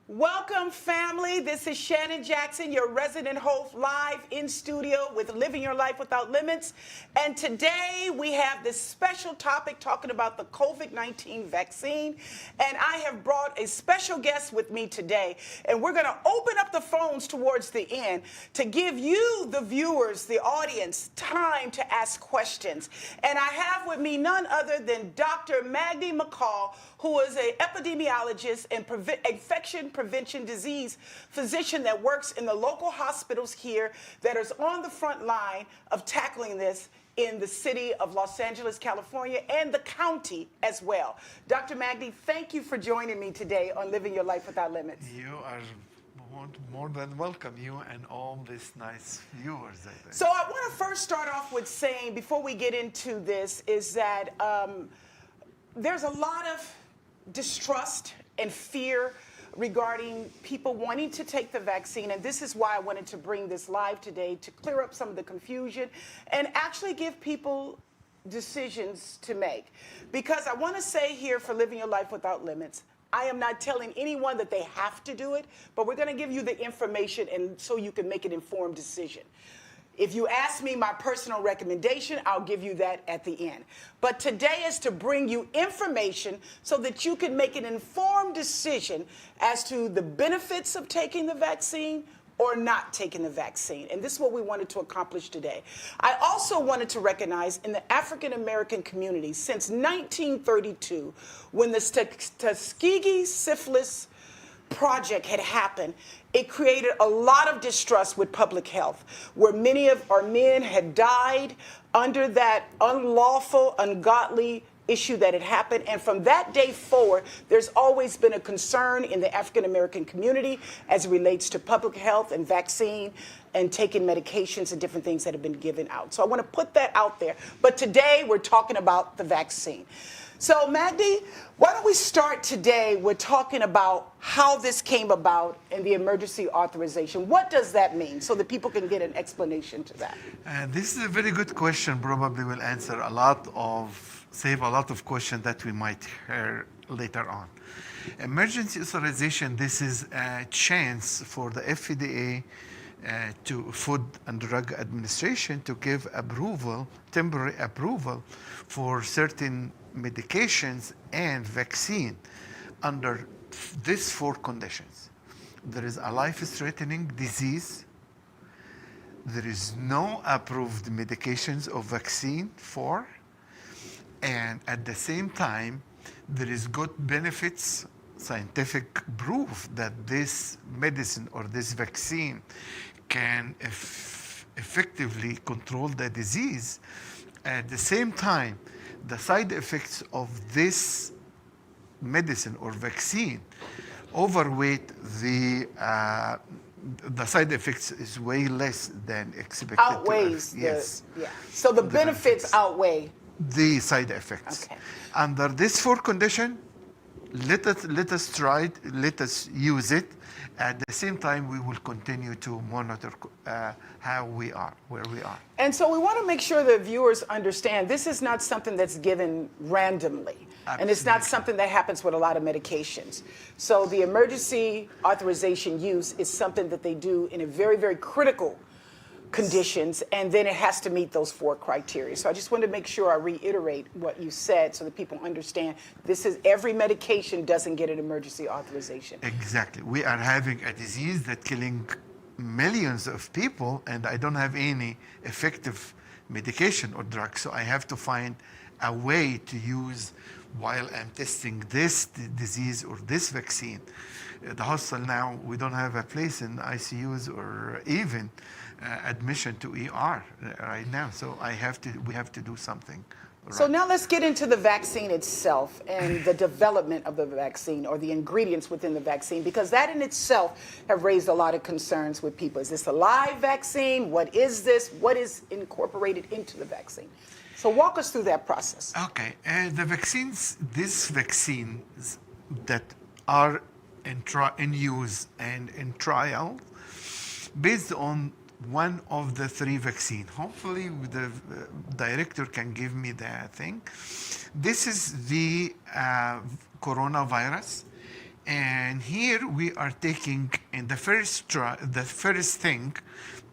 Welcome, family. This is Shannon Jackson, your resident host, live in studio with Living Your Life Without Limits. And today we have this special topic talking about the COVID-19 vaccine. And I have brought a special guest with me today. And we're going to open up the phones towards the end to give you, the viewers, the audience, time to ask questions. And I have with me none other than Dr. Magdy Mikhail, who is an epidemiologist and infection prevention disease physician that works in the local hospitals here, that is on the front line of tackling this in the city of Los Angeles, California, and the county as well. Dr. Magdy, thank you for joining me today on Living Your Life Without Limits. You are more than welcome, you and all these nice viewers, I think. So I want to first start off with saying, before we get into this, is that there's a lot of distrust and fear regarding people wanting to take the vaccine, and this is why I wanted to bring this live today, to clear up some of the confusion and actually give people decisions to make. Because I want to say here for Living Your Life Without Limits, I am not telling anyone that they have to do it, but we're going to give you the information and so you can make an informed decision. If you ask me my personal recommendation, I'll give you that at the end. But today is to bring you information so that you can make an informed decision as to the benefits of taking the vaccine or not taking the vaccine. And this is what we wanted to accomplish today. I also wanted to recognize in the African American community, since 1932, when the Tuskegee syphilis project had happened, it created a lot of distrust with public health, where many of our men had died under that unlawful, ungodly issue that had happened. And from that day forward, there's always been a concern in the African American community as it relates to public health and vaccine and taking medications and different things that have been given out. So I want to put that out there. But today we're talking about the vaccine. So Magdy, why don't we start today with talking about how this came about and the emergency authorization. What does that mean, so that people can get an explanation to that? This is a very good question. Probably will save a lot of questions that we might hear later on. Emergency authorization, this is a chance for the FDA to Food and Drug Administration to give approval, temporary approval for certain medications and vaccine under these four conditions. There is a life-threatening disease. There is no approved medications or vaccine for, and at the same time, there is good benefits, scientific proof that this medicine or this vaccine can effectively control the disease. At the same time, the side effects of this medicine or vaccine overweight the side effects is way less than expected. Outweighs yes. Yeah. So the benefits outweigh the side effects. Okay. Under this four condition, let us use it. At the same time, we will continue to monitor where we are. And so we want to make sure that viewers understand this is not something that's given randomly. Absolutely. And it's not something that happens with a lot of medications. So the emergency authorization use is something that they do in a very, very critical conditions, and then it has to meet those four criteria. So I just wanted to make sure I reiterate what you said so that people understand this is every medication doesn't get an emergency authorization. Exactly. We are having a disease that's killing millions of people, and I don't have any effective medication or drug, so I have to find a way to use while I'm testing this disease or this vaccine. The hospital now, we don't have a place in ICUs or even admission to ER right now. So we have to do something. Right. So now let's get into the vaccine itself and the development of the vaccine, or the ingredients within the vaccine, because that in itself have raised a lot of concerns with people. Is this a live vaccine? What is this? What is incorporated into the vaccine? So walk us through that process. Okay, these vaccines that are in use and in trial, based on one of the three vaccines. Hopefully the director can give me the thing. This is the coronavirus. And here we are taking in the first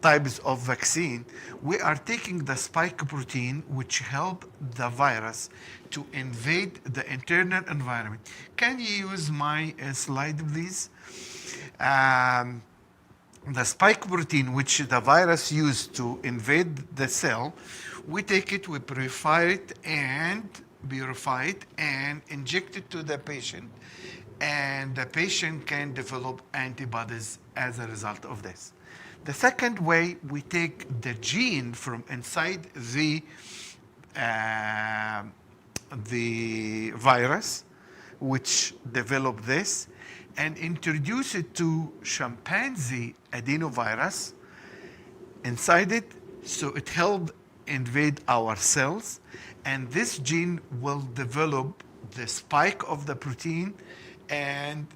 types of vaccine, we are taking the spike protein, which help the virus to invade the internal environment. Can you use my slide, please? The spike protein, which the virus used to invade the cell, we take it, we purify it and inject it to the patient. And the patient can develop antibodies as a result of this. The second way, we take the gene from inside the virus, which developed this, and introduce it to chimpanzee adenovirus inside it, so it helped invade our cells, and this gene will develop the spike of the protein, and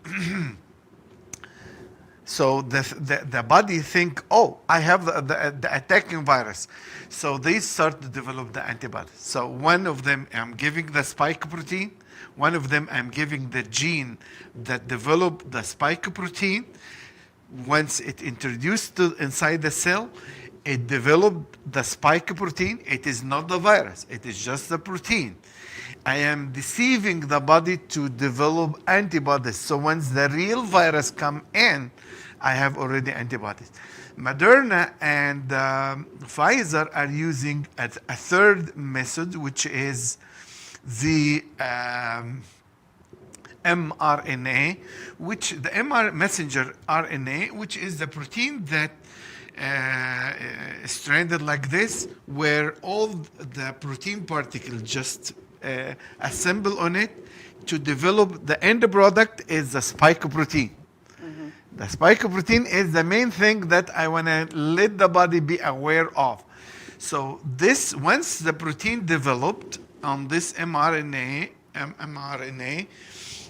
so the body think, oh, I have the attacking virus. So they start to develop the antibodies. So one of them, I'm giving the spike protein. One of them, I'm giving the gene that developed the spike protein. Once it introduced to inside the cell, it developed the spike protein. It is not the virus. It is just the protein. I am deceiving the body to develop antibodies. So once the real virus come in, I have already antibodies. Moderna and Pfizer are using a third method, which is the mRNA, which the messenger RNA, which is the protein that stranded like this, where all the protein particles just assemble on it to develop the end product is the spike protein. Mm-hmm. The spike protein is the main thing that I want to let the body be aware of. So this, once the protein developed on this mRNA,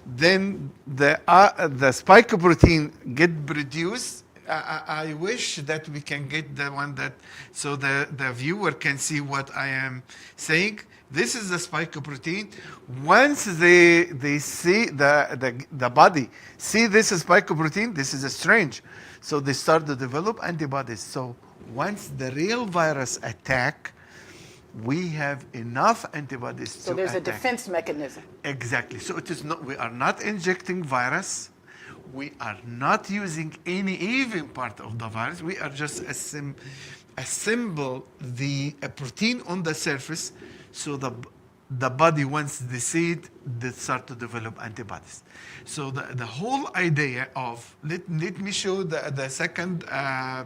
then the spike protein get produced. I wish that we can get the one that, so the viewer can see what I am saying. This is the spike protein. Once they see the body see this spike protein, this is strange. So they start to develop antibodies. So once the real virus attack, we have enough antibodies to attack. So there's a defense mechanism. Exactly. So it is not, we are not injecting virus. We are not using any even part of the virus. We are just assemble a protein on the surface, so the body, once they see it, they start to develop antibodies. So the whole idea of, let me show the second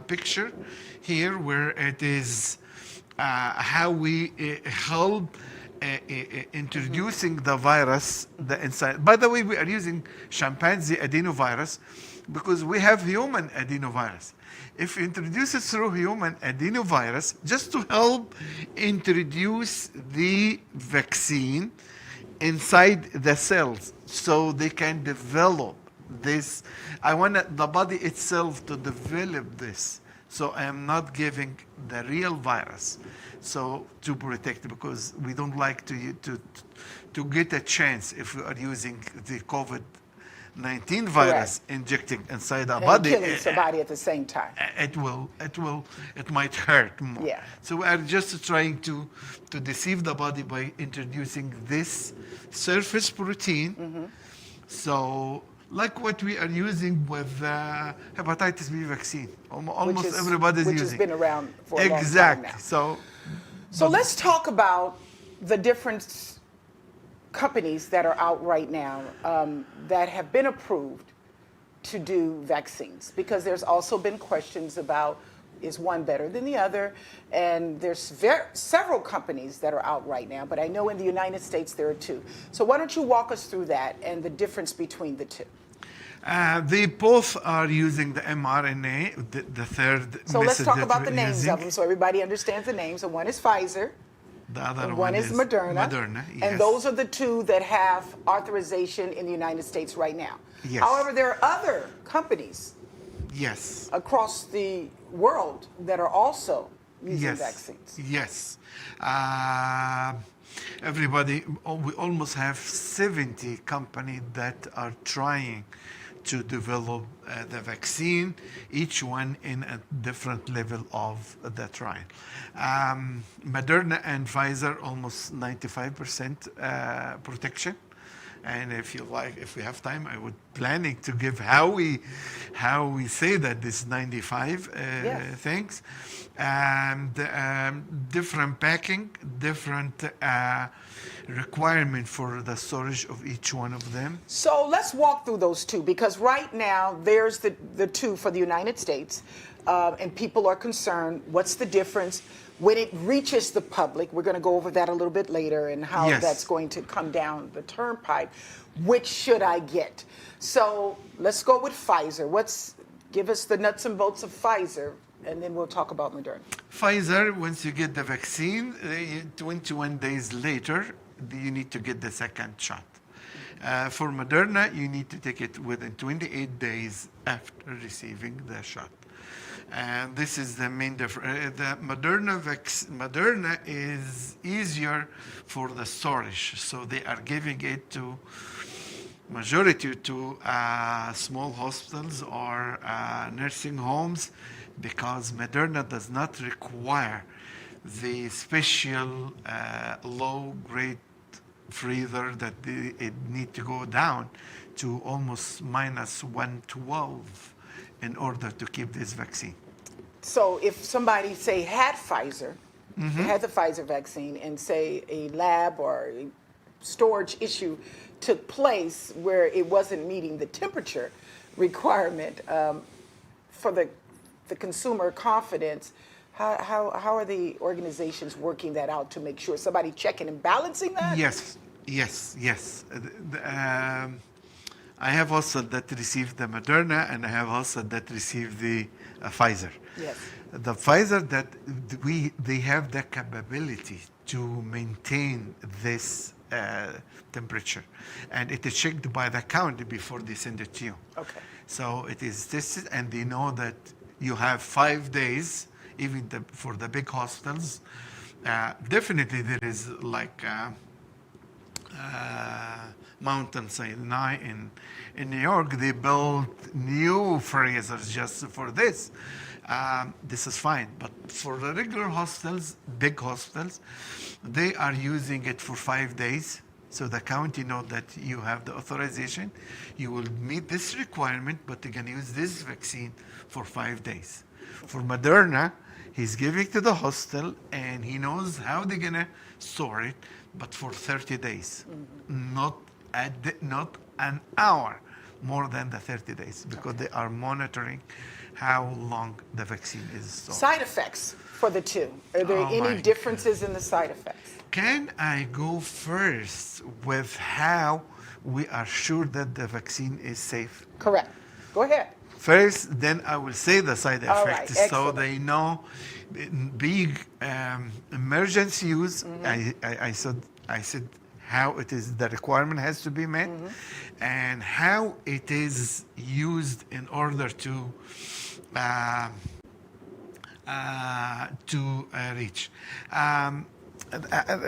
picture here, where it is how we help introducing the virus inside. By the way, we are using chimpanzee adenovirus because we have human adenovirus. If you introduce it through human adenovirus, just to help introduce the vaccine inside the cells so they can develop this. I want the body itself to develop this. So I am not giving the real virus, so to protect, because we don't like to get a chance if we are using the COVID-19 virus. Correct. Injecting inside our body, killing somebody at the same time. It might hurt more. Yeah. So we are just trying to deceive the body by introducing this surface protein. Mm-hmm. So, like what we are using with hepatitis B vaccine. Almost everybody is using. Which has been around for a long time now. So let's talk about the different companies that are out right now that have been approved to do vaccines, because there's also been questions about, is one better than the other? And there's several companies that are out right now, but I know in the United States there are two. So why don't you walk us through that and the difference between the two? They both are using the mRNA, the third. So let's talk about the names of them so everybody understands the names. So one is Pfizer. The other one is Moderna. Yes. And those are the two that have authorization in the United States right now. Yes. However, there are other companies yes. across the world that are also using vaccines. Yes. Everybody, we almost have 70 companies that are trying to develop the vaccine, each one in a different level of the trial. Moderna and Pfizer, almost 95% protection. And if you like, if we have time, I would planning to give how we say that this 95 Yes. things, and different packing, different requirement for the storage of each one of them. So let's walk through those two, because right now there's the two for the United States, and people are concerned. What's the difference when it reaches the public? We're going to go over that a little bit later and how Yes. that's going to come down the turnpike. Which should I get? So let's go with Pfizer. Give us the nuts and bolts of Pfizer, and then we'll talk about Moderna. Pfizer, once you get the vaccine, 21 days later, you need to get the second shot. For Moderna, you need to take it within 28 days after receiving the shot. And this is the main difference. The Moderna is easier for the storage, so they are giving it to majority to small hospitals or nursing homes, because Moderna does not require the special low-grade freezer that it need to go down to almost minus 112 in order to keep this vaccine. So if somebody, say, had Pfizer, had the Pfizer vaccine, and say a lab or a storage issue took place where it wasn't meeting the temperature requirement for the consumer confidence, how are the organizations working that out to make sure? Somebody checking and balancing that? Yes. I have also that received the Moderna, and I have also that received the Pfizer. Yes. The Pfizer, that they have the capability to maintain this temperature, and it is checked by the county before they send it to you. Okay. So it is tested, and they know that you have 5 days, even for the big hospitals. Definitely there is like Mountain Sinai in New York, they built new freezers just for this. This is fine, but for the regular hospitals, big hospitals, they are using it for 5 days. So the county know that you have the authorization, you will meet this requirement, but you can use this vaccine for 5 days. For Moderna, he's giving to the hospital, and he knows how they're gonna store it, but for 30 days, not an hour more than the 30 days, because they are monitoring how long the vaccine is stored. Side effects for the two. Are there any differences in the side effects? Can I go first with how we are sure that the vaccine is safe? Correct. Go ahead. First, then I will say the side All right, effects, so excellent. they know. Big emergency use. I said how it is, the requirement has to be met, and how it is used in order to reach.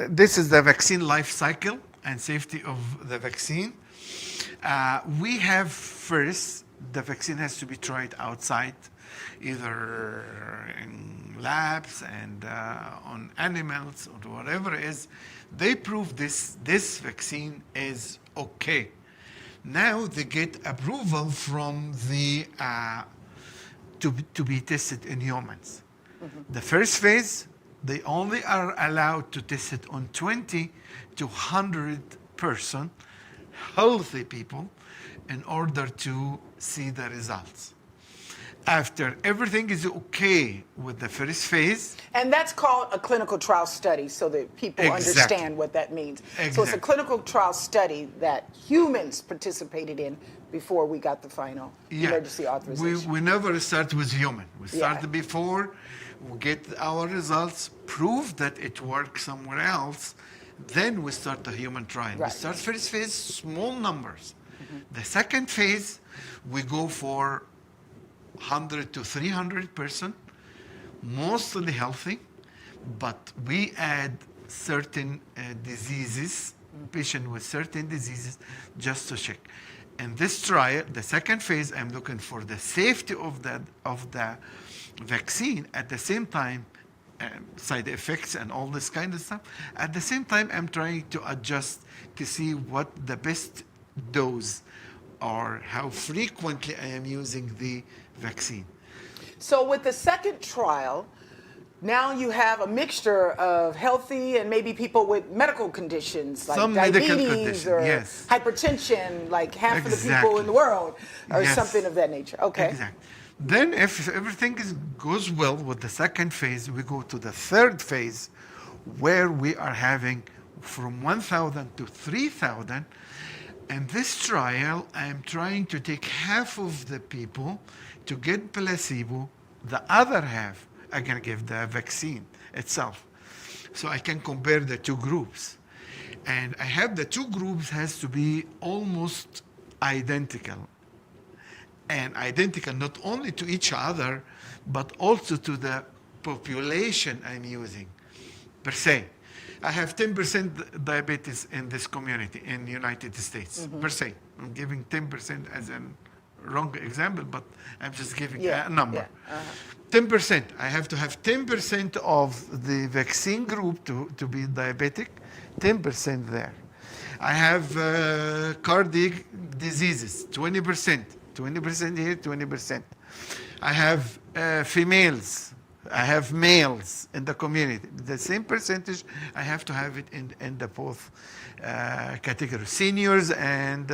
This is the vaccine life cycle and safety of the vaccine. We have first, the vaccine has to be tried outside, either in labs and on animals or whatever it is. They prove this vaccine is okay. Now they get approval from the to be tested in humans. The first phase, they only are allowed to test it on 20 to 100 person, healthy people, in order to see the results. After everything is okay with the first phase. And that's called a clinical trial study, so that people understand what that means. So it's a clinical trial study that humans participated in before we got the final emergency authorization. We never start with human. We start before, we get our results, prove that it works somewhere else, then we start the human trial. Right. We start first phase, small numbers. The second phase, we go for 100 to 300 person mostly healthy, but we add certain diseases, patient with certain diseases, just to check. In this trial, the second phase, I'm looking for the safety of the vaccine. At the same time, side effects and all this kind of stuff. At the same time, I'm trying to adjust to see what the best dose or how frequently I am using the vaccine. So with the second trial, now you have a mixture of healthy and maybe people with medical conditions like Some medical diabetes condition, or yes. hypertension, like half of the people Exactly. in the world, or Yes. something of that nature. Okay. Exactly. Then if everything goes well with the second phase, we go to the third phase where we are having from 1,000 to 3,000. And this trial, I'm trying to take half of the people to get placebo, the other half I'm going to give the vaccine itself. So I can compare the two groups. And I have the two groups has to be almost identical. And identical not only to each other, but also to the population I'm using per se. I have 10% diabetes in this community in the United States, per se. I'm giving 10% as a wrong example, but I'm just giving a number. 10%. I have to have 10% of the vaccine group to be diabetic, 10% there. I have cardiac diseases, 20%. 20% here, 20%. I have females. I have males in the community. The same percentage, I have to have it in the both categories. Seniors and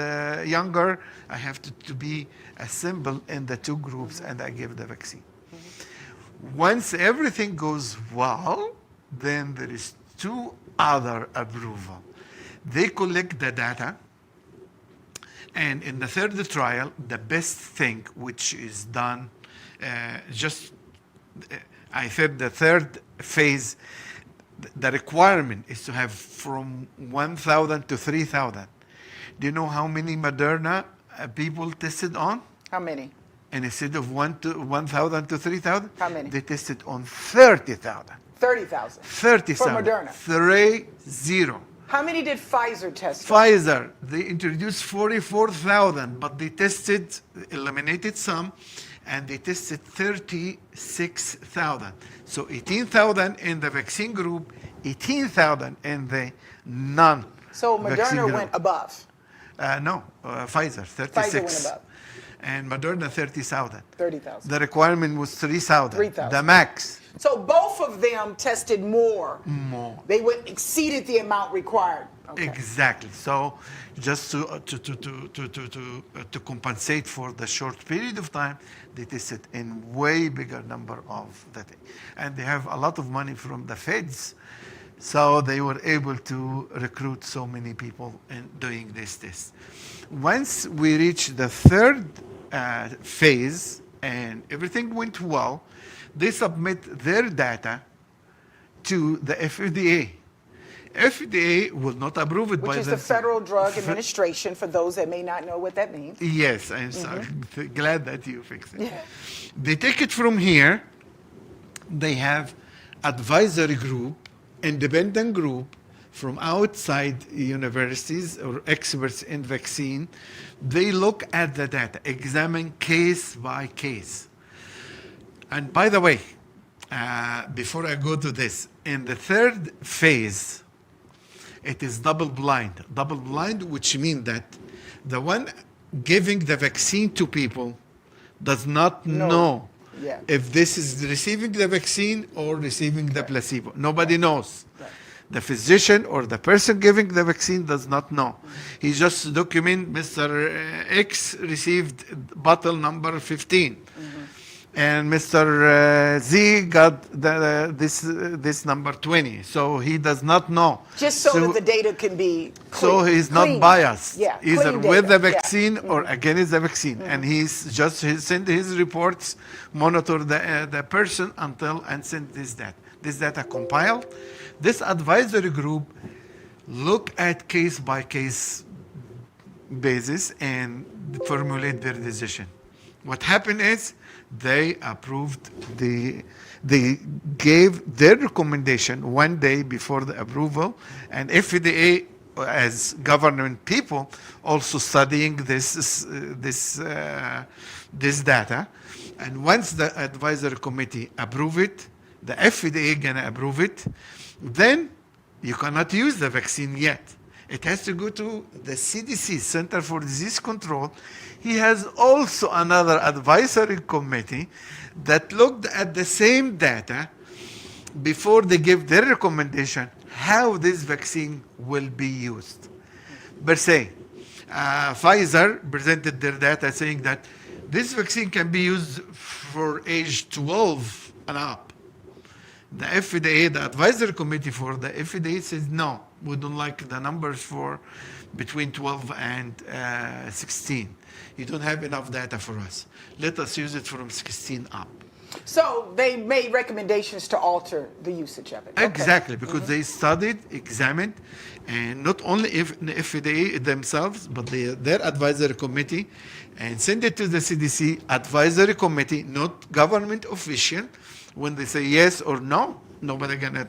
younger, I have to be assembled in the two groups, and I give the vaccine. Once everything goes well, then there is two other approval. They collect the data, and in the third trial, the best thing which is done, I said the third phase, the requirement is to have from 1,000 to 3,000. Do you know how many Moderna people tested on? How many? And instead of 1,000 to 3,000, How many? they tested on 30,000. 30,000. 30,000. For Moderna. 30. How many did Pfizer test? Pfizer, they introduced 44,000, but they tested, eliminated some, and they tested 36,000. So 18,000 in the vaccine group, 18,000 in the non-vaccine So Moderna group. went above. No, Pfizer, 36. Pfizer went above. And Moderna, 30,000. 30,000. The requirement was 3,000. 3,000. The max. So both of them tested more. More. They exceeded the amount required. Okay. Exactly. So just to compensate for the short period of time, they tested in way bigger number of the thing. And they have a lot of money from the feds, so they were able to recruit so many people in doing this test. Once we reached the third phase and everything went well, they submit their data to the FDA. FDA will not approve it by Which is the Federal Drug Administration, for those that may not know what that means. Yes, I'm glad that you fixed it. They take it from here. They have advisory group, independent group from outside universities or experts in vaccine. They look at the data, examine case by case. And by the way, before I go to this, in the third phase, it is double blind. Double blind, which means that the one giving the vaccine to people does not know if this is receiving the vaccine or receiving the placebo. Nobody knows. The physician or the person giving the vaccine does not know. He just document Mr. X received bottle number 15. And Mr. Z got this number 20. So he does not know. Just so that the data can be clean. So he's not biased, either clean with the data. vaccine or against the vaccine. And he's just send his reports, monitor the person until and send this data. This data compiled. This advisory group look at case by case basis and formulate their decision. What happened is they approved they gave their recommendation one day before the approval, and FDA, as government people, also studying this data. And once the advisory committee approve it, the FDA gonna approve it, then you cannot use the vaccine yet. It has to go to the CDC, Center for Disease Control. He has also another advisory committee that looked at the same data before they give their recommendation how this vaccine will be used. Per se, Pfizer presented their data saying that this vaccine can be used for age 12 and up. The FDA, the advisory committee for the FDA says, no, we don't like the numbers for between 12 and 16. You don't have enough data for us. Let us use it from 16 up. So they made recommendations to alter the usage of it. Okay. Exactly, because they studied, examined, and not only the FDA themselves, but their advisory committee, and send it to the CDC advisory committee, not government official. When they say yes or no, you're gonna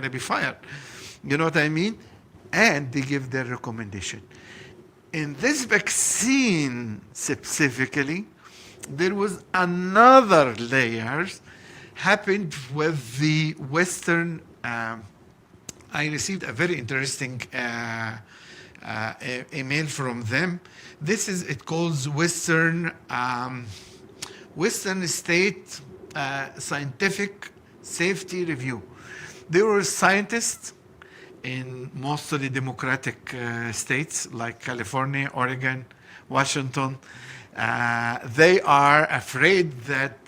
be fired. You know what I mean? And they give their recommendation. In this vaccine specifically, there was another layer happened with the Western. I received a very interesting email from them. It calls Western State Scientific Safety Review. There were scientists in mostly democratic states like California, Oregon, Washington. They are afraid that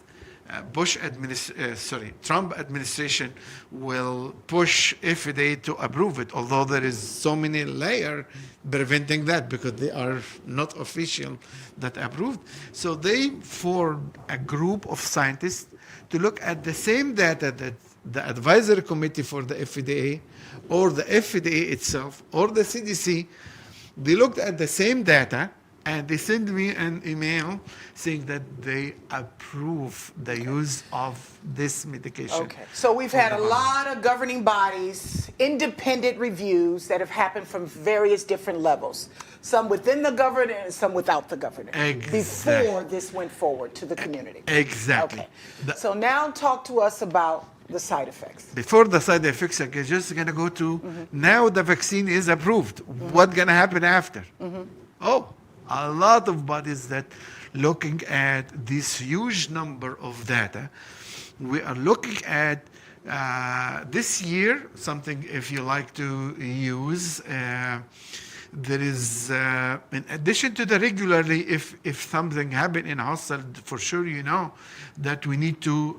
Trump administration will push FDA to approve it, although there is so many layers preventing that because they are not official that approved. So they formed a group of scientists to look at the same data that the advisory committee for the FDA or the FDA itself or the CDC, they looked at the same data and they sent me an email saying that they approve the use of this medication. Okay, so we've had a lot of governing bodies, independent reviews that have happened from various different levels, some within the government and some without the government, before this went forward to the community. Exactly. Okay. So now talk to us about the side effects. Before the side effects, I'm just going to go to now the vaccine is approved. What's going to happen after? Oh, a lot of bodies that looking at this huge number of data. We are looking at this year, something if you like to use, there is, in addition to the regularly, if something happened in a hospital, for sure you know that we need to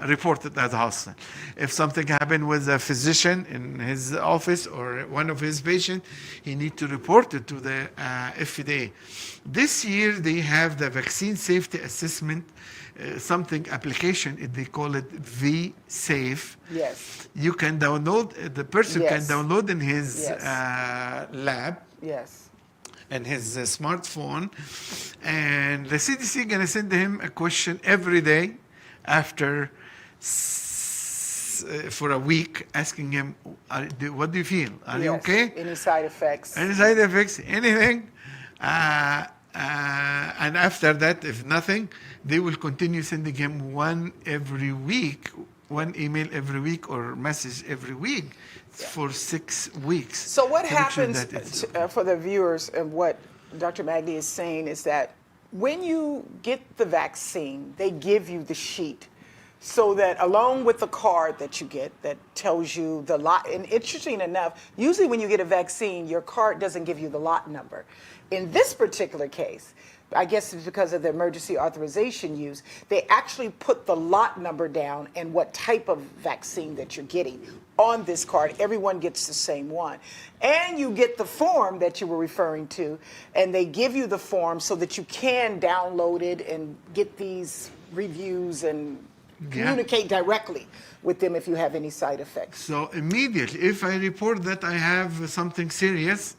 report it at the hospital. If something happened with a physician in his office or one of his patients, he need to report it to the FDA. This year they have the vaccine safety assessment, something application, they call it V-Safe. Yes. You can download, the person can Yes. download in his Yes. lab Yes. and his smartphone, and the CDC gonna send him a question every day after for a week, asking him, what do you feel? Are you Yes. okay? Any side effects? Any side effects? Anything? And after that, if nothing, they will continue sending him one email every week or message every week for 6 weeks. So what to make sure happens that it's- for the viewers, and what Dr. Magdy is saying is that when you get the vaccine, they give you the sheet so that along with the card that you get that tells you the lot, and interesting enough, usually when you get a vaccine, your card doesn't give you the lot number. In this particular case, I guess it's because of the emergency authorization use, they actually put the lot number down and what type of vaccine that you're getting on this card. Everyone gets the same one. And you get the form that you were referring to, and they give you the form so that you can download it and get these reviews and communicate directly with them if you have any side effects. So immediately, if I report that I have something serious,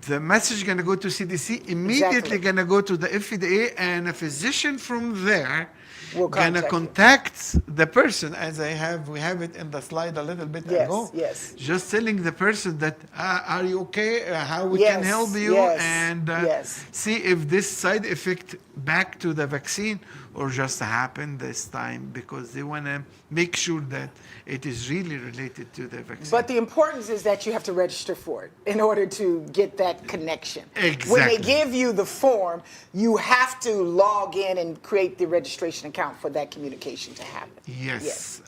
The message going to go to CDC, immediately Exactly. going to go to the FDA, and a physician from there Will going to contact you. contact the person, as we have it in the slide a little bit Yes, ago. yes. Just telling the person that, are you okay? How we can Yes, help you? yes, And yes. see if this side effect back to the vaccine or just happen this time, because they want to make sure that it is really related to the vaccine. But the importance is that you have to register for it in order to get that connection. Exactly. When they give you the form, you have to log in and create the registration account for that communication to happen. Yes.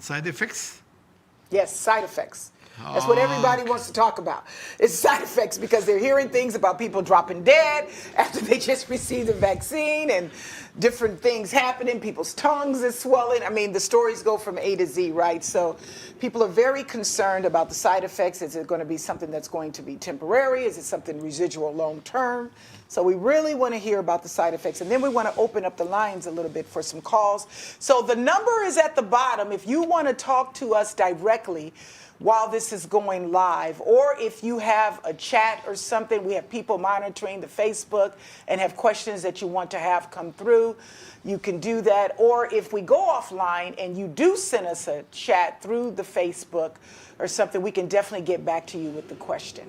Side effects? Yes, side effects. That's what everybody wants to talk about. It's side effects because they're hearing things about people dropping dead after they just received the vaccine and different things happening. People's tongues are swelling. I mean, the stories go from A to Z, right? So people are very concerned about the side effects. Is it going to be something that's going to be temporary? Is it something residual long term? So we really want to hear about the side effects. And then we want to open up the lines a little bit for some calls. So the number is at the bottom. If you want to talk to us directly while this is going live, or if you have a chat or something, we have people monitoring the Facebook and have questions that you want to have come through, you can do that. Or if we go offline and you do send us a chat through the Facebook or something, we can definitely get back to you with the question.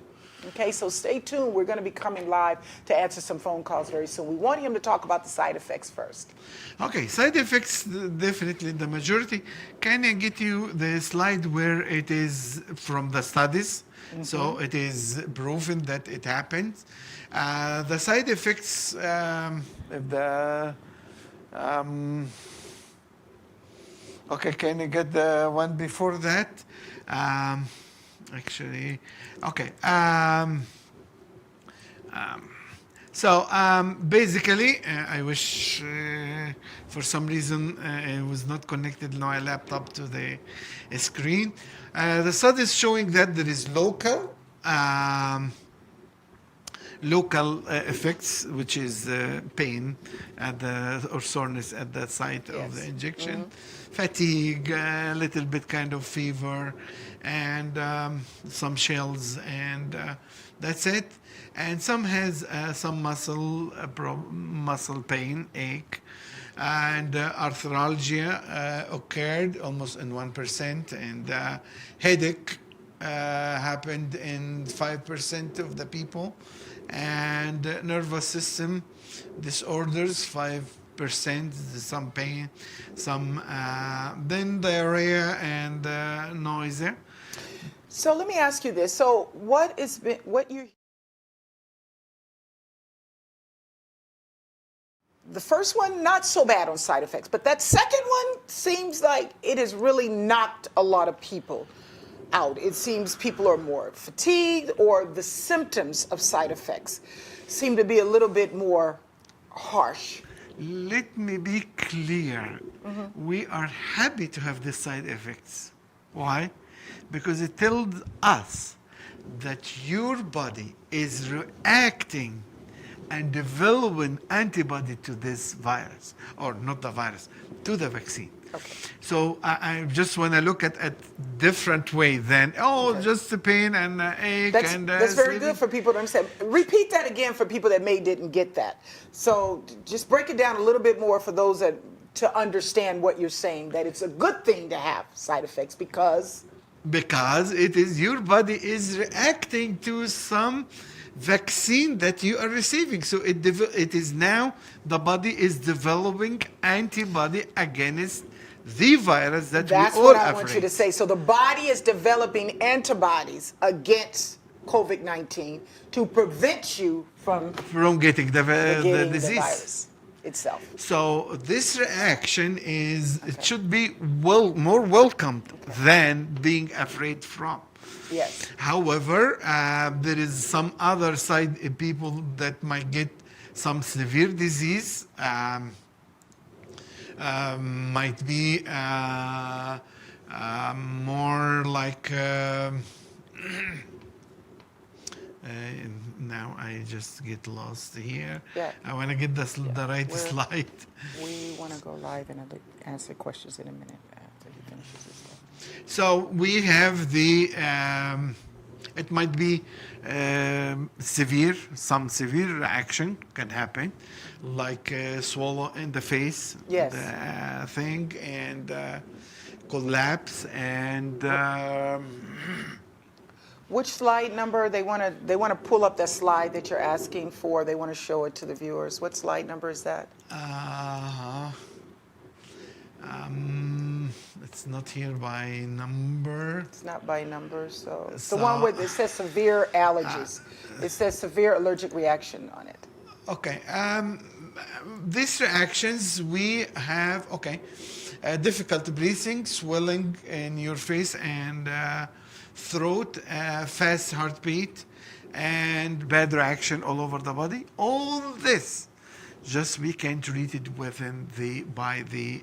Okay, so stay tuned. We're going to be coming live to answer some phone calls very soon. We want him to talk about the side effects first. Okay, side effects, definitely the majority. Can I get you the slide where it is from the studies? So it is proven that it happens. The side effects, okay, can you get the one before that? Actually, okay. Basically, I wish for some reason it was not connected my laptop to the screen. The study is showing that there is local effects, which is pain at or soreness at the site of the injection, fatigue, a little bit kind of fever, and some chills, and that's it. And some has some muscle pain, ache, and arthralgia occurred almost in 1%, and headache happened in 5% of the people, and nervous system disorders 5%, some pain, some then diarrhea and nausea. So let me ask you this. So what you the first one, not so bad on side effects, but that second one seems like it has really knocked a lot of people out. It seems people are more fatigued, or the symptoms of side effects seem to be a little bit more harsh. Let me be clear. We are happy to have these side effects. Why? Because it tells us that your body is reacting and developing antibody to this virus, or not the virus, to the vaccine. Okay. So I just want to look at a different way than, just the pain and ache. That's very good for people to understand. Repeat that again for people that didn't get that. So just break it down a little bit more for those that to understand what you're saying, that it's a good thing to have side effects because it is your body is reacting to some vaccine that you are receiving. So it is now the body is developing antibody against the virus that that's we all what I afraid. want you to say. So the body is developing antibodies against COVID-19 to prevent you from getting the disease. The virus itself. So this reaction it should be more welcomed than being afraid from. Yes. However, there is some other side people that might get some severe disease, might be more like now I just get lost here. Yeah. I want to get the right slide. We want to go live and answer questions in a minute after he finishes his stuff. So we have the It might be severe, some severe reaction can happen, like swallow in the face, Yes. the thing, and collapse, and Which slide number they want to pull up that slide that you're asking for? They want to show it to the viewers. What slide number is that? it's not here by number. It's not by number, so it's the one where it says severe allergies. It says severe allergic reaction on it. Okay. These reactions we have, difficult breathing, swelling in your face and throat, fast heartbeat, and bad reaction all over the body. All this, just we can treat it within by the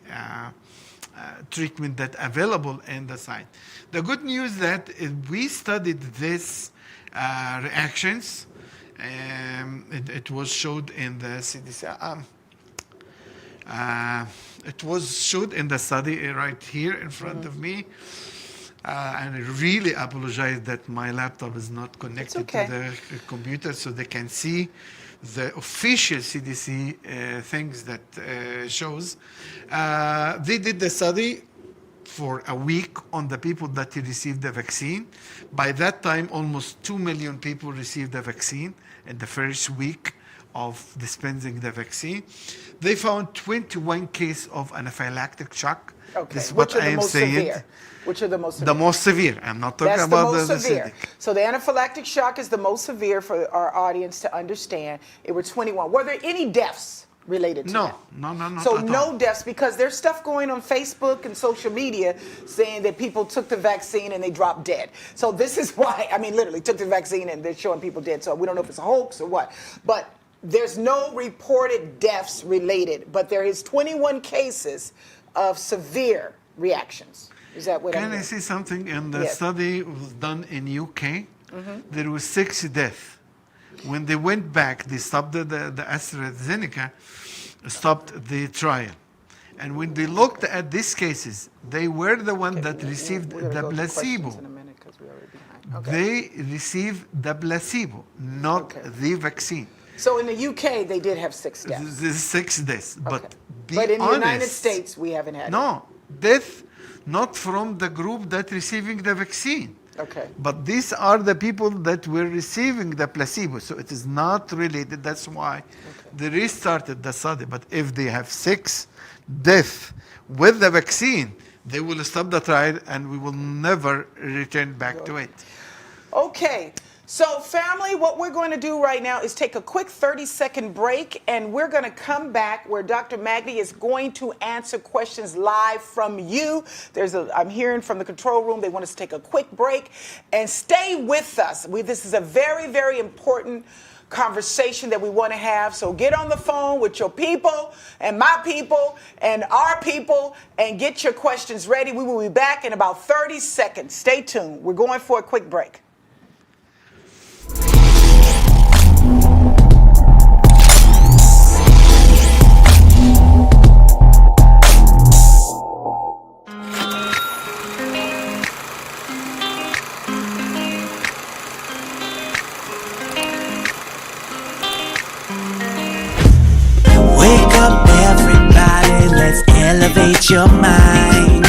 treatment that available in the site. The good news that we studied this reactions. It was showed in the CDC. It was showed in the study right here in front of me. And I really apologize that my laptop is not connected to the computer so they can see the official CDC things that shows. They did the study for a week on the people that received the vaccine. By that time, almost 2 million people received the vaccine in the first week of dispensing the vaccine. They found 21 cases of anaphylactic shock. Okay. This is Which what are I the am most saying. severe? Which are the most severe? The most severe. I'm not talking That's about the most the severe. acidic. So the anaphylactic shock is the most severe for our audience to understand. It were 21. Were there any deaths related to that? No, So at no all. deaths, because there's stuff going on Facebook and social media saying that people took the vaccine and they dropped dead. So this is why, I mean, literally took the vaccine and they're showing people dead. So we don't know if it's a hoax or what. But there's no reported deaths related, but there is 21 cases of severe reactions. Is that what I'm Can I hearing? say something? In the Yes. study was done in UK, there was 6 deaths. When they went back, they stopped the AstraZeneca, stopped the trial. And when they looked at these cases, they were the one that received We're gonna the go to questions placebo. in a minute 'cause we're already behind. Okay. They received the placebo, not Okay. the vaccine. So in the UK, they did have 6 deaths. This is 6 deaths. Okay. But be But in the honest, United States, we haven't had it. no, death not from the group that receiving the vaccine. Okay. But these are the people that were receiving the placebo, so it is not related. That's why they restarted the study. But if they have 6 deaths with the vaccine, they will stop the trial and we will never return back to it. Okay. So family, what we're going to do right now is take a quick 30-second break, and we're going to come back where Dr. Magdy is going to answer questions live from you. I'm hearing from the control room, they want us to take a quick break and stay with us. This is a very, very important conversation that we want to have. So get on the phone with your people and my people and our people and get your questions ready. We will be back in about 30 seconds. Stay tuned. We're going for a quick break. Wake up everybody, let's elevate your mind.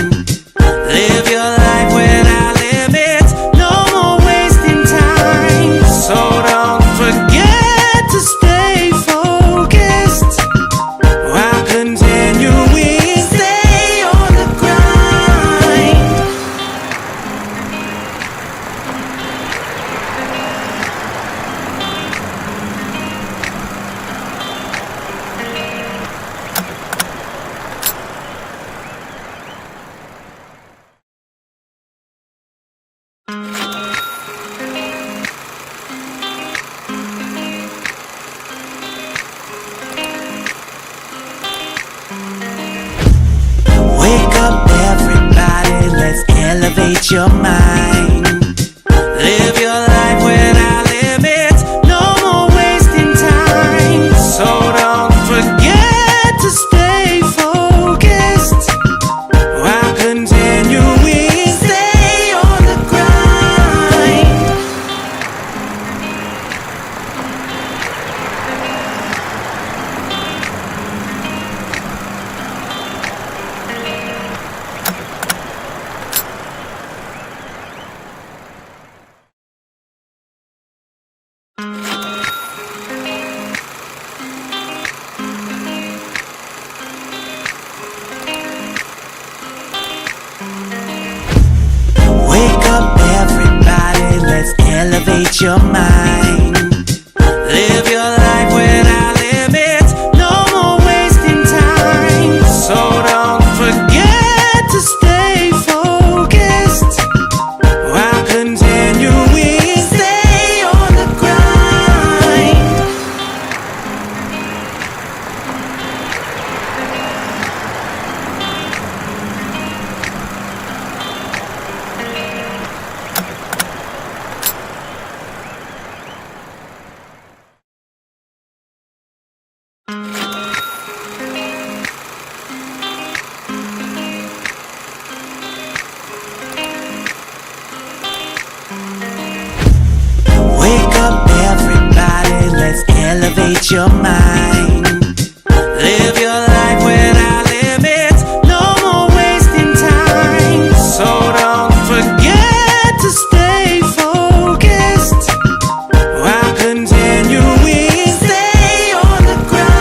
Live your life without limits, no more wasting time. So don't forget to stay focused while continuing, stay on the grind. Wake up everybody, let's elevate your mind. Live your life without limits, no more wasting time. So don't forget to stay focused while continuing, stay on the grind. elevate your mind. Live your life without limits, no more wasting time. So don't forget to stay focused while continuing, stay on the grind. Wake up everybody, let's elevate your mind. Live your life without limits, no more wasting time. So don't forget to stay focused while continuing, stay on the grind.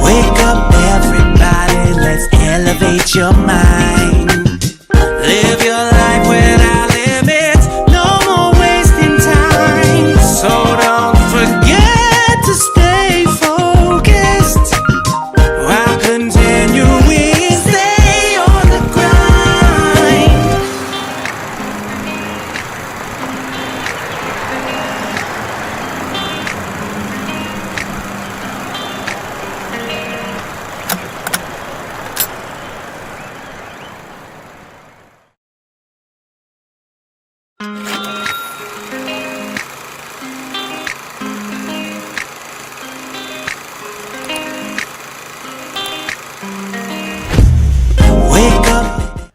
Wake up everybody, let's elevate your mind. Live your life without limits, no more wasting time. So don't forget to stay focused while continuing, stay on the grind. Wake up.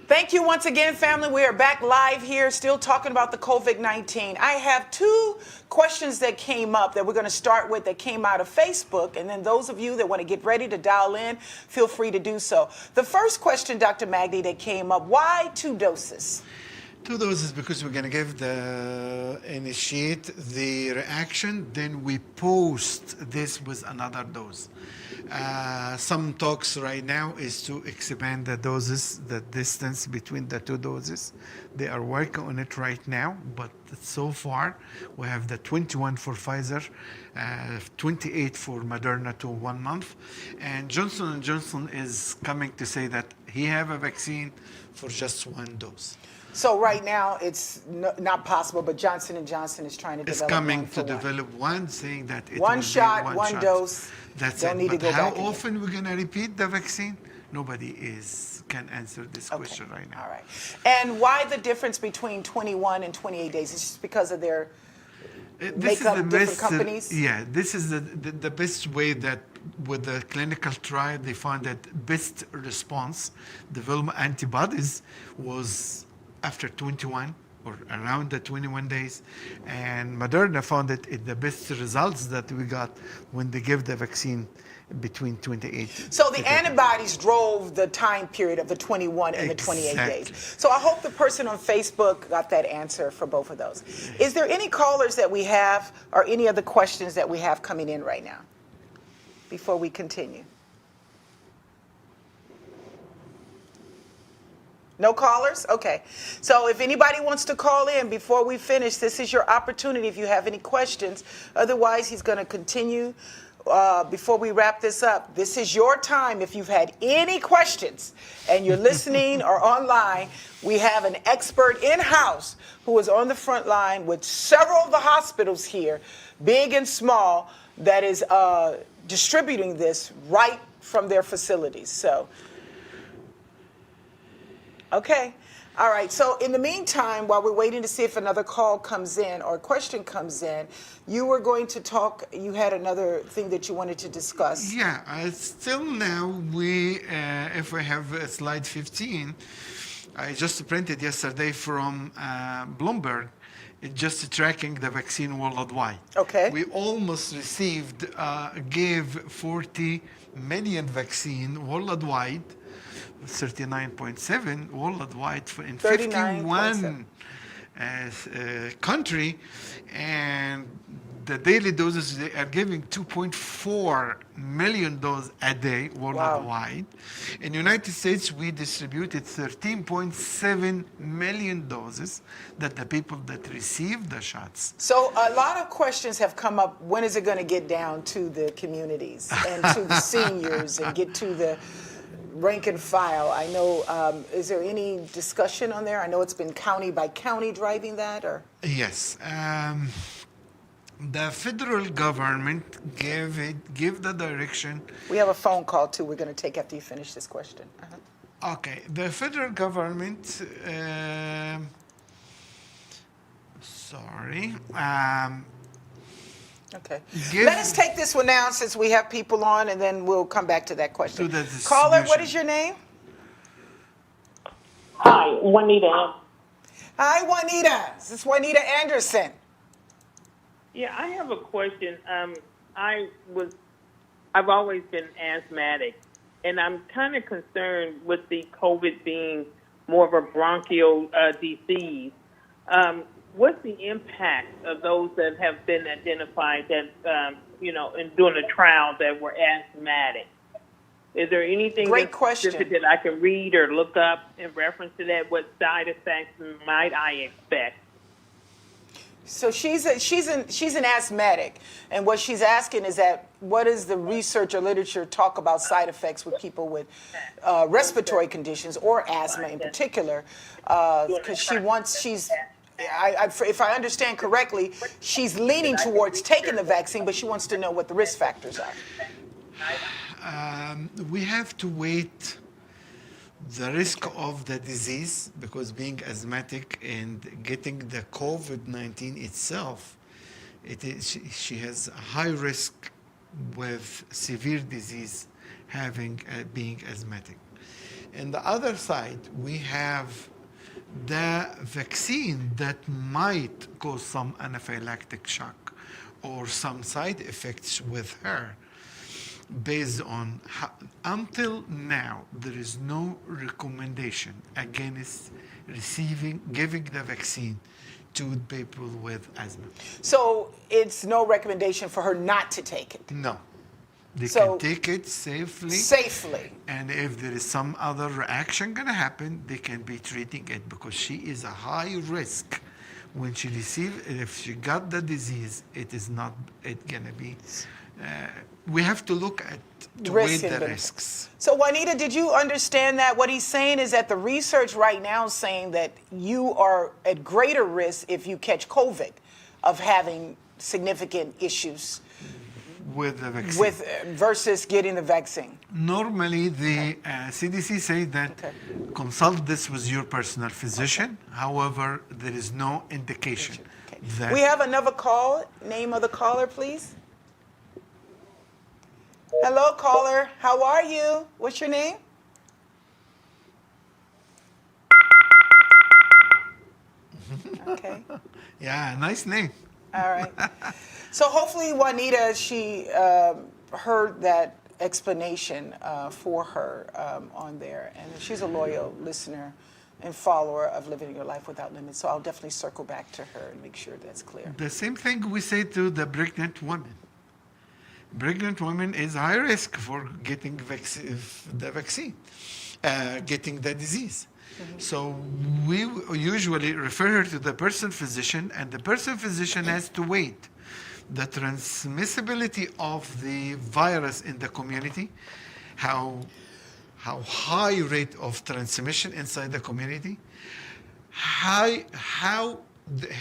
Thank you once again, family. We are back live here, still talking about the COVID-19. I have two questions that came up that we're going to start with that came out of Facebook. And then those of you that want to get ready to dial in, feel free to do so. The first question, Dr. Magdy, that came up, why 2 doses? 2 doses because we're going to give initiate the reaction, then we post this with another dose. Some talks right now is to expand the doses, the distance between the 2 doses. They are working on it right now, but so far we have the 21 for Pfizer, 28 for Moderna to 1 month, and Johnson & Johnson is coming to say that he have a vaccine for just 1 dose. So right now it's not possible, but Johnson & Johnson is trying to It's develop coming one for to one. develop one, saying that it One will be shot, one one shot. dose. That's Don't it. need to But go how back again. often we're going to repeat the vaccine? Nobody can answer this question right now. All right. And why the difference between 21 and 28 days? It's just because of their make up different companies? Yeah, this is the best way that with the clinical trial, they found that best response, development antibodies, was after 21 or around the 21 days. And Moderna found it the best results that we got when they give the vaccine between 28. So the antibodies drove the time period of the 21 and the 28 days. Exactly. So I hope the person on Facebook got that answer for both of those. Is there any callers that we have or any other questions that we have coming in right now before we continue? No callers? Okay. So if anybody wants to call in before we finish, this is your opportunity if you have any questions. Otherwise, he's going to continue. Before we wrap this up, this is your time. If you've had any questions and you're listening or online, we have an expert in-house who is on the front line with several of the hospitals here, big and small, that is distributing this right from their facilities. So, okay. All right, so in the meantime, while we're waiting to see if another call comes in or a question comes in, you were going to talk, you had another thing that you wanted to discuss. Yeah, still now, if we have slide 15, I just printed yesterday from Bloomberg, just tracking the vaccine worldwide. Okay. We almost received, gave 40 million vaccine worldwide, 39.7 worldwide in 51 country, and the daily doses they are giving 2.4 million doses a day worldwide. In the United States, we distributed 13.7 million doses that the people that received the shots. So a lot of questions have come up. When is it going to get down to the communities and to the seniors and get to the rank and file? I know, is there any discussion on there? I know it's been county by county driving that, or? Yes. The federal government gave the direction. We have a phone call too we're going to take after you finish this question. Okay, the federal government, sorry. Okay. Let us take this one now since we have people on, and then we'll come back to that question. Caller, what is your name? Hi, Juanita. Hi, Juanita. This is Juanita Anderson. Yeah, I have a question. I've always been asthmatic, and I'm kind of concerned with the COVID being more of a bronchial disease. What's the impact of those that have been identified that, in doing a trial that were asthmatic? Is there anything specific that I can read or look up in reference to that? What side effects might I expect? So she's an asthmatic, and what she's asking is that what does the research or literature talk about side effects with people with respiratory conditions or asthma in particular? Because if I understand correctly, she's leaning towards taking the vaccine, but she wants to know what the risk factors are. We have to wait the risk of the disease, because being asthmatic and getting the COVID-19 itself, she has a high risk with severe disease being asthmatic. And the other side, we have the vaccine that might cause some anaphylactic shock or some side effects with her. Based on until now, there is no recommendation against giving the vaccine to people with asthma. So it's no recommendation for her not to take it? No. They can take it safely. Safely. And if there is some other reaction going to happen, they can be treating it, because she is a high risk. When she if she got the disease, it's going to be... we have to look at weigh the risks. So Juanita, did you understand that? What he's saying is that the research right now is saying that you are at greater risk if you catch COVID of having significant issues with the vaccine versus getting the vaccine. Normally, the CDC say that consult this with your personal physician. However, there is no indication that... We have another call. Name of the caller, please. Hello, caller. How are you? What's your name? Okay. Yeah, nice name. All right. So hopefully, Juanita, she heard that explanation for her on there. And she's a loyal listener and follower of Living Your Life Without Limits. So I'll definitely circle back to her and make sure that's clear. The same thing we say to the pregnant women. Pregnant women is high risk for getting the vaccine, getting the disease. Mm-hmm. So we usually refer her to the person physician, and the person physician has to wait. The transmissibility of the virus in the community, how high rate of transmission inside the community, how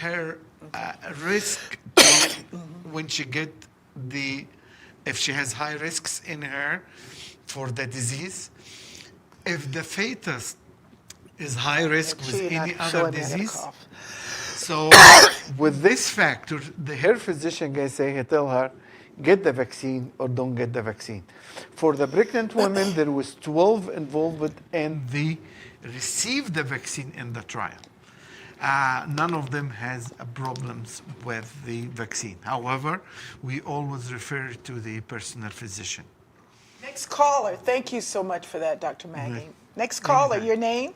her risk when she get if she has high risks in her for the disease, if the fetus is high risk with any other disease. So with this factor, her physician can tell her, get the vaccine or don't get the vaccine. For the pregnant women, there was 12 involved and they received the vaccine in the trial. none of them has problems with the vaccine. However, we always refer to the personal physician. Next caller. Thank you so much for that, Dr. Magdy. Next caller, your name?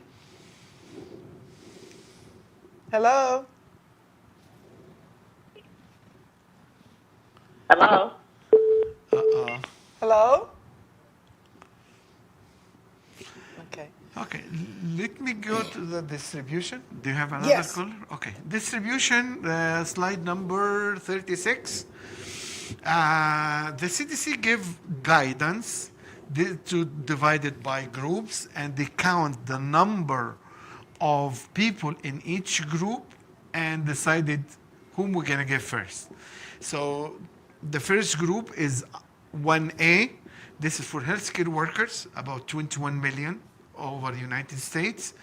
Hello? Hello. Hello? Okay. Okay, let me go to the distribution. Do you have another Yes. caller? Okay, distribution, slide number 36. The CDC give guidance to divide it by groups, and they count the number of people in each group and decided whom we're gonna give first. So the first group is 1A. This is for healthcare workers, about 21 million over the United States,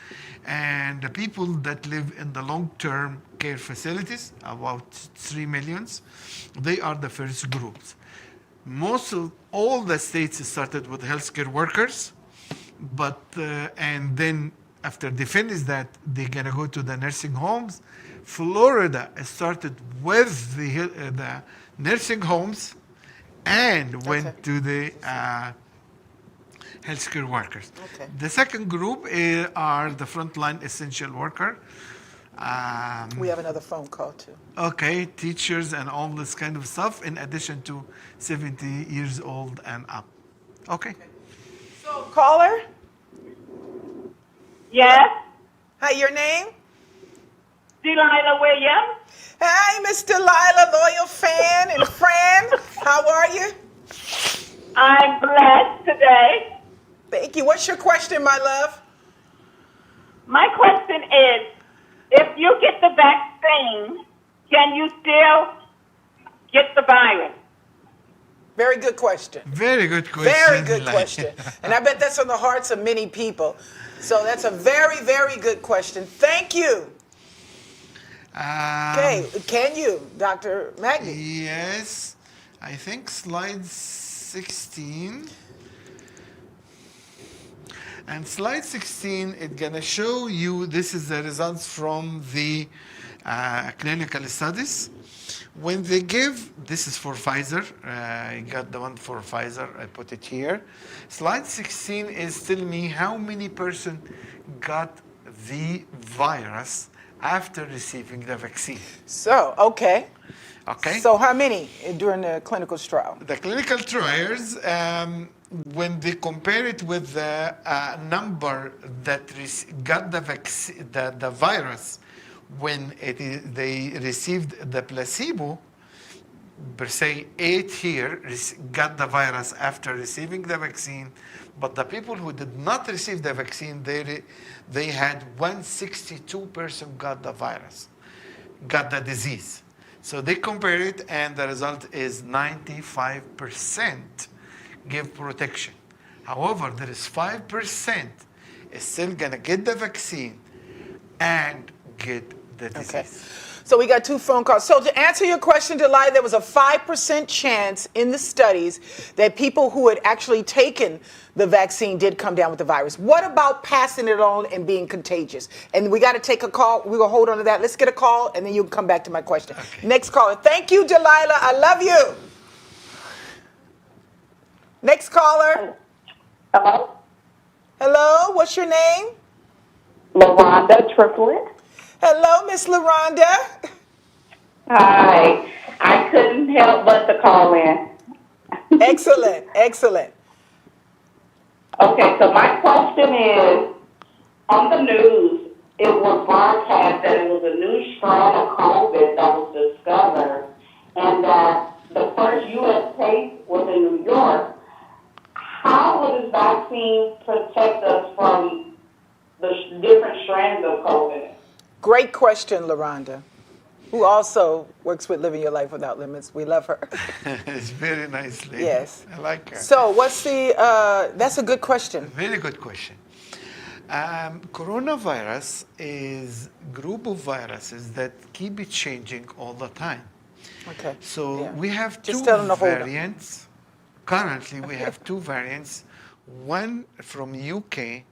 and the people that live in the long-term care facilities, about 3 millions. They are the first groups. Most of all the states started with healthcare workers, but and then after they finish that, they're gonna go to the nursing homes. Florida started with the nursing homes and went to the healthcare workers. Okay. The second group are the frontline essential worker. We have another phone call too. Okay, teachers and all this kind of stuff, in addition to 70 years old and up. Okay. So, caller? Yes. Hi, your name? Delilah Williams. Hi, Miss Delilah, loyal fan and friend. How are you? I'm blessed today. Thank you. What's your question, my love? My question is, if you get the vaccine, can you still get the virus? Very good question. Very good question. Very good Delilah. question. And I bet that's on the hearts of many people. So that's a very, very good question. Thank you. Okay, can you, Dr. Magdy? Yes, I think slide 16. And slide 16, it's gonna show you, this is the results from the clinical studies. When they give, this is for Pfizer, I got the one for Pfizer, I put it here. Slide 16 is telling me how many person got the virus after receiving the vaccine. So, okay. Okay? So how many during the clinical trial? The clinical trials, when they compare it with the number that got the vaccine, the virus, when they received the placebo, per se 8 here got the virus after receiving the vaccine, but the people who did not receive the vaccine, they had 162% got the virus, got the disease. So they compare it, and the result is 95% give protection. However, there is 5% is still gonna get the vaccine and get the disease. Okay. So we got two phone calls. So to answer your question, Delilah, there was a 5% chance in the studies that people who had actually taken the vaccine did come down with the virus. What about passing it on and being contagious? And we got to take a call. We're going to hold on to that. Let's get a call, and then you can come back to my question. Okay. Next caller. Thank you, Delilah. I love you. Next caller. Hello? Hello. What's your name? LaRonda Triplet. Hello, Miss LaRonda. Hi. I couldn't help but to call in. Excellent. Excellent. Okay, so my question is, on the news, it was broadcast that it was a new strain of COVID that was discovered, and that the first U.S. case was in New York. How will this vaccine protect us from the different strands of COVID? Great question, LaRonda, who also works with Living Your Life Without Limits. We love her. It's very nice lady. Yes. I like her. So what's the, that's a good question. Very good question. Coronavirus is a group of viruses that keep it changing all the time. Okay. So Yeah. we have Just two tell them to hold 'em. variants. Currently, we have two variants, one from UK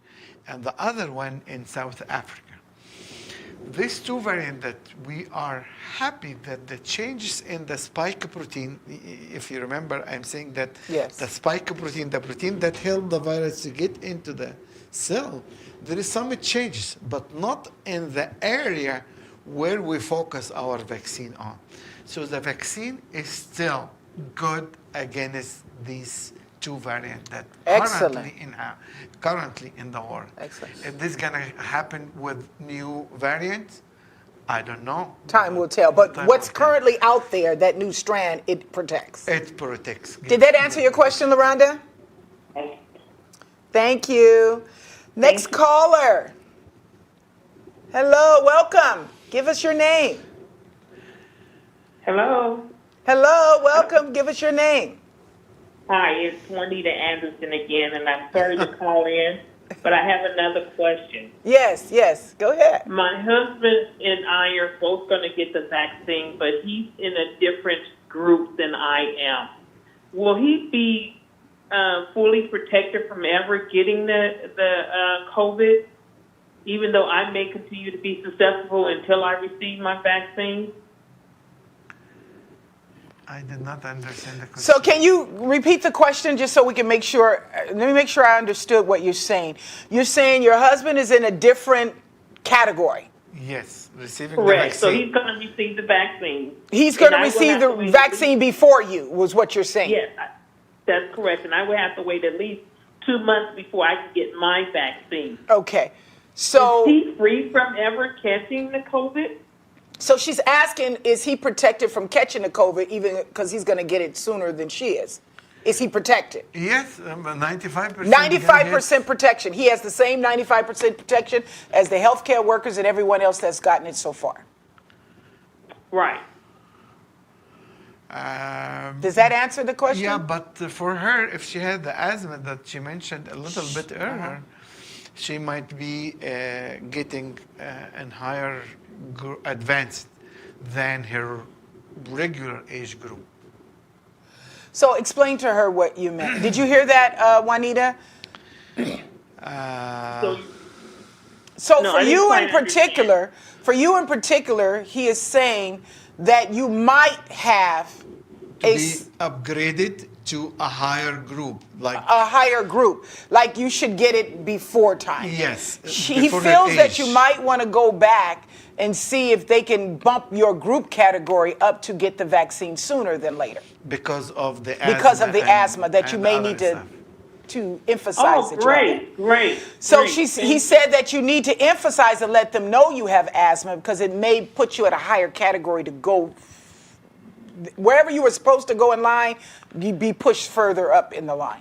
and the other one in South Africa. these two variants that we are happy that the changes in the spike protein, if you remember, I'm saying that Yes. the spike protein, the protein that helped the virus to get into the cell, there is some changes, but not in the area where we focus our vaccine on. So the vaccine is still good against these two variants that Excellent. currently in the world. Excellent. If this is going to happen with new variants, I don't know. Time will tell. But Time what's will tell. currently out there, that new strand, it protects. It protects. Did that answer your question, LaRonda? Thank you. Next caller. Hello, welcome. Give us your name. Hello. Hello, welcome. Give us your name. Hi, it's Juanita Anderson again, and I'm sorry to call in, but I have another question. Yes, go ahead. My husband and I are both going to get the vaccine, but he's in a different group than I am. Will he be fully protected from ever getting the COVID, even though I may continue to be susceptible until I receive my vaccine? I did not understand the question. So can you repeat the question just so we can make sure, let me make sure I understood what you're saying. You're saying your husband is in a different category. Yes, receiving Correct. the So vaccine. he's going to receive the vaccine. He's going to And I will receive have the to wait- vaccine before you, was what you're saying. Yes, that's correct. And I would have to wait at least 2 months before I can get my vaccine. Okay. So, Is he free from ever catching the COVID? so she's asking, is he protected from catching the COVID even because he's going to get it sooner than she is? Is he protected? Yes, 95%. 95% protection. He has the same 95% protection as the healthcare workers and everyone else that's gotten it so far. Right. Does that answer the question? Yeah, but for her, if she had the asthma that she mentioned a little bit earlier, she might be getting an higher advanced than her regular age group. So explain to her what you meant. Did you hear that, Juanita? So No, for I didn't you quite in particular, he is saying that you might have Be upgraded to a higher group, like a higher group. Like you should get it before time. yes. He before her feels that age. you might want to go back and see if they can bump your group category up to get the vaccine sooner than later. because of the Asthma that you may need to emphasize Oh, that you have that. great. So great. he said that you need to emphasize and let them know you have asthma because it may put you at a higher category to go wherever you were supposed to go in line, you'd be pushed further up in the line.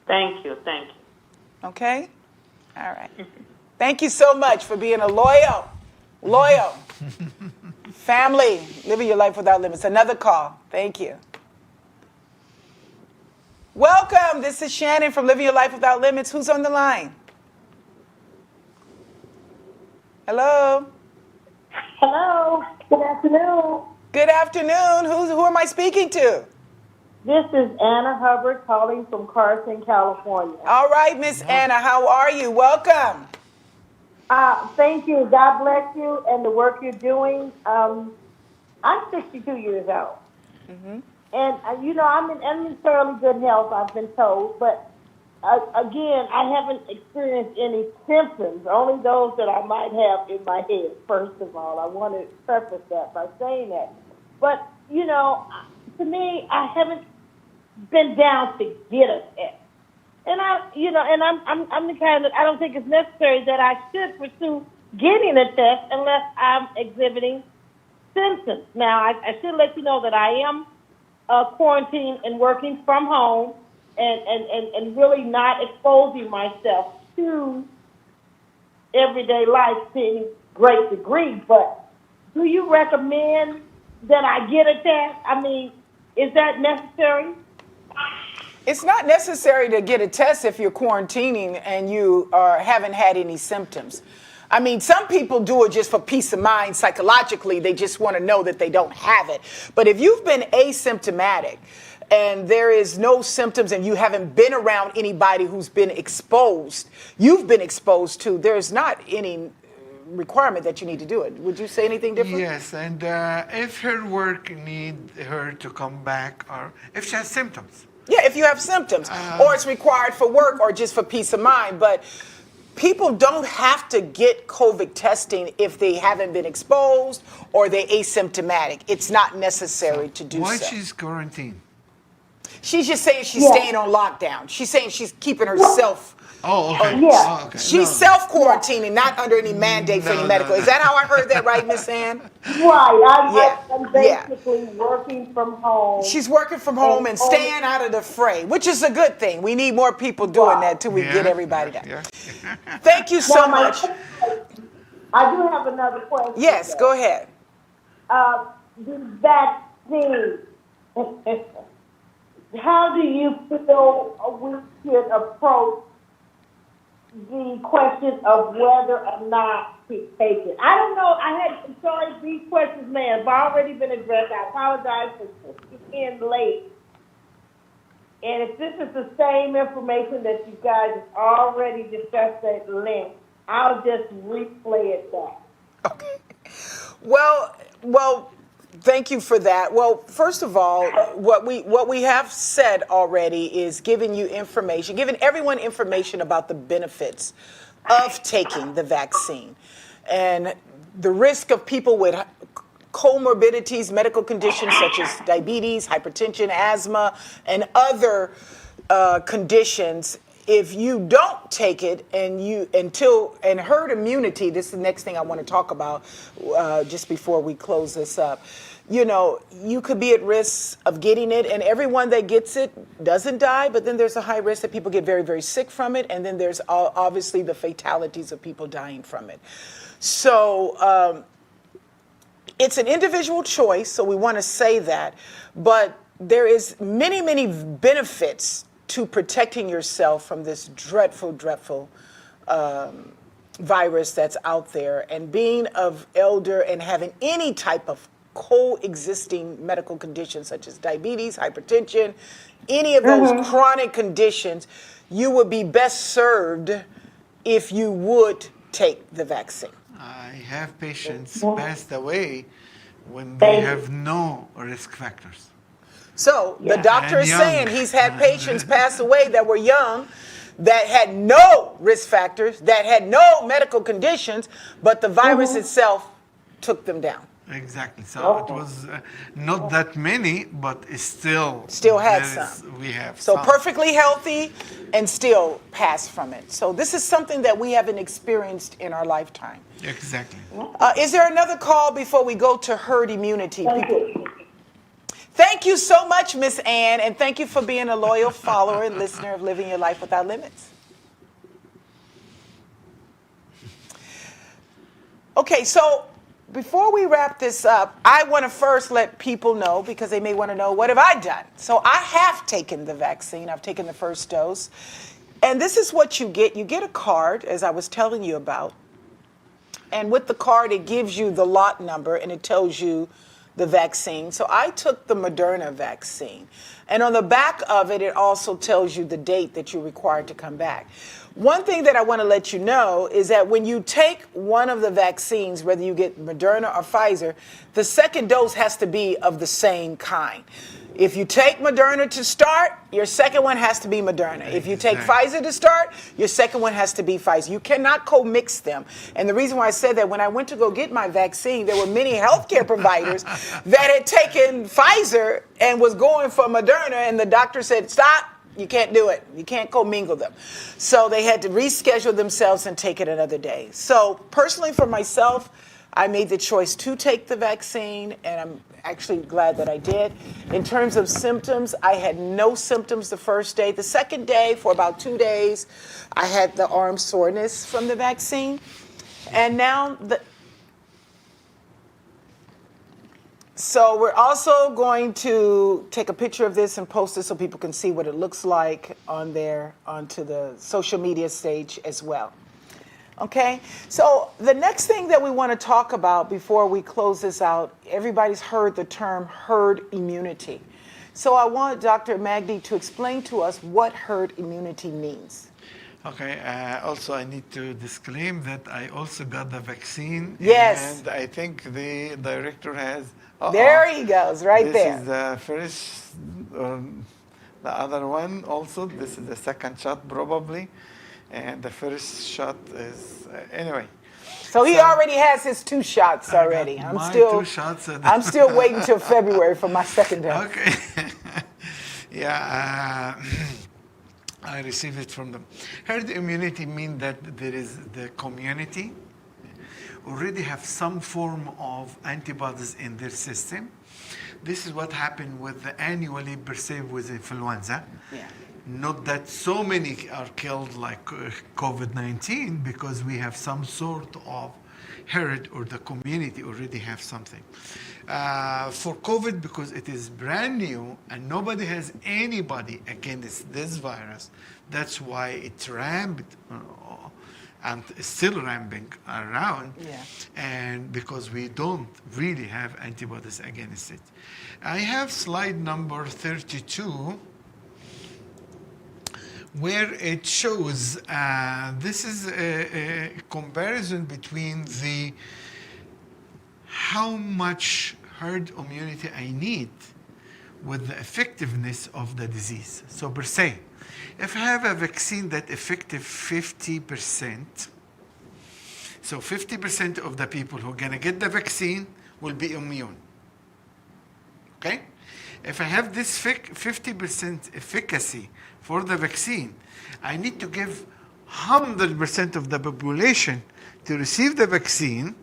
Thank you. Okay? All right. Thank you so much for being a loyal family, living your life without limits. Another call. Thank you. Welcome. This is Shannon from Living Your Life Without Limits. Who's on the line? Hello. Hello. Good afternoon. Good afternoon. Who am I speaking to? This is Anna Hubbard calling from Carson, California. All right, Miss Anna, how are you? Welcome. Thank you. God bless you and the work you're doing. I'm 62 years old. Mm-hmm. And, I'm in fairly good health, I've been told. But, again, I haven't experienced any symptoms, only those that I might have in my head, first of all. I want to preface that by saying that. But, to me, I haven't been down to get a test. And I'm the kind that I don't think it's necessary that I should pursue getting a test unless I'm exhibiting symptoms. Now, I should let you know that I am quarantined and working from home and really not exposing myself to everyday life to any great degree. But do you recommend that I get a test? I mean, is that necessary? It's not necessary to get a test if you're quarantining and you haven't had any symptoms. I mean, some people do it just for peace of mind. Psychologically, they just want to know that they don't have it. But if you've been asymptomatic and there is no symptoms and you haven't been around anybody who's been exposed, you've been exposed to, there's not any requirement that you need to do it. Would you say anything different? Yes, and if her work need her to come back, or if she has symptoms. Yeah, if you have symptoms, or it's required for work or just for peace of mind. But people don't have to get COVID testing if they haven't been exposed or they're asymptomatic. It's not necessary to do Why so. she's quarantined? She's just saying she's Yeah. staying on lockdown. She's saying she's keeping herself. Oh, okay. Yeah. Oh, okay. She's self-quarantining, not under any mandate for any No, medical. no. Is that how I heard that right, Miss Ann? Right. I'm Yeah. basically working from home. She's working from home and staying out of the fray, which is a good thing. We need more people doing that till we get everybody down. Yeah. Thank you so Now, much. I do have another question. Yes, go ahead. The vaccine. How do you feel we should approach the question of whether or not to take it? I don't know. I'm sorry, these questions may have already been addressed. I apologize for being late. And if this is the same information that you guys have already discussed at length, I'll just replay it back. Okay. Well, thank you for that. Well, first of all, what we have said already is giving you information, giving everyone information about the benefits of taking the vaccine and the risk of people with comorbidities, medical conditions such as diabetes, hypertension, asthma, and other conditions. If you don't take it and herd immunity, this is the next thing I want to talk about just before we close this up. You know, you could be at risk of getting it, and everyone that gets it doesn't die, but then there's a high risk that people get very, very sick from it, and then there's obviously the fatalities of people dying from it. So it's an individual choice, so we want to say that, but there is many, many benefits to protecting yourself from this dreadful, dreadful virus that's out there, and being of elder and having any type of coexisting medical conditions such as diabetes, hypertension, any of those chronic conditions, you would be best served if you would take the vaccine. I have patients passed away when they have no risk factors. So the doctor And is young. saying he's had patients pass away that were young, that had no risk factors, that had no medical conditions, but the virus itself took them down. Exactly. So it was not that many, but it's still had there is- some. We have So some. perfectly healthy and still passed from it. So this is something that we haven't experienced in our lifetime. Exactly. Is there another call before we go to herd immunity? Thank People? you. Thank you so much, Miss Ann, and thank you for being a loyal follower and listener of Living Your Life Without Limits. Okay, so before we wrap this up, I want to first let people know, because they may want to know, what have I done? So I have taken the vaccine. I've taken the first dose. And this is what you get. You get a card, as I was telling you about. And with the card, it gives you the lot number and it tells you the vaccine. So I took the Moderna vaccine. And on the back of it, it also tells you the date that you're required to come back. One thing that I want to let you know is that when you take one of the vaccines, whether you get Moderna or Pfizer, the second dose has to be of the same kind. If you take Moderna to start, your second one has to be Moderna. If you take Pfizer to start, your second one has to be Pfizer. You cannot co-mix them. And the reason why I said that, when I went to go get my vaccine, there were many healthcare providers that had taken Pfizer and was going for Moderna, and the doctor said, stop. You can't do it. You can't commingle them. So they had to reschedule themselves and take it another day. So personally for myself, I made the choice to take the vaccine, and I'm actually glad that I did. In terms of symptoms, I had no symptoms the first day. The second day, for about 2 days, I had the arm soreness from the vaccine. And now So we're also going to take a picture of this and post it so people can see what it looks like onto the social media stage as well. Okay, so the next thing that we want to talk about before we close this out, everybody's heard the term herd immunity. So I want Dr. Magdy to explain to us what herd immunity means. Okay. Also, I need to disclaim that I also got the vaccine. Yes. And I think the director has. There he goes, right this there. This is the first, the other one also. This is the second shot probably, and the first shot is anyway. So he already has his 2 shots I already. got I'm my still 2 shots. I'm still waiting till February for my second dose. Okay. Yeah. I received it from them. Herd immunity means that there is the community already have some form of antibodies in their system. This is what happened with the annually perceived with influenza. Yeah. Not that so many are killed like COVID-19 because we have some sort of herd or the community already have something. For COVID, because it is brand new and nobody has anybody against this virus, that's why it ramped and is still ramping around. Yeah. And because we don't really have antibodies against it. I have slide number 32 where it shows this is a comparison between the how much herd immunity I need with the effectiveness of the disease. So per se, if I have a vaccine that effective 50%, so 50% of the people who are going to get the vaccine will be immune. Okay? If I have this 50% efficacy for the vaccine, I need to give 100% of the population to receive the vaccine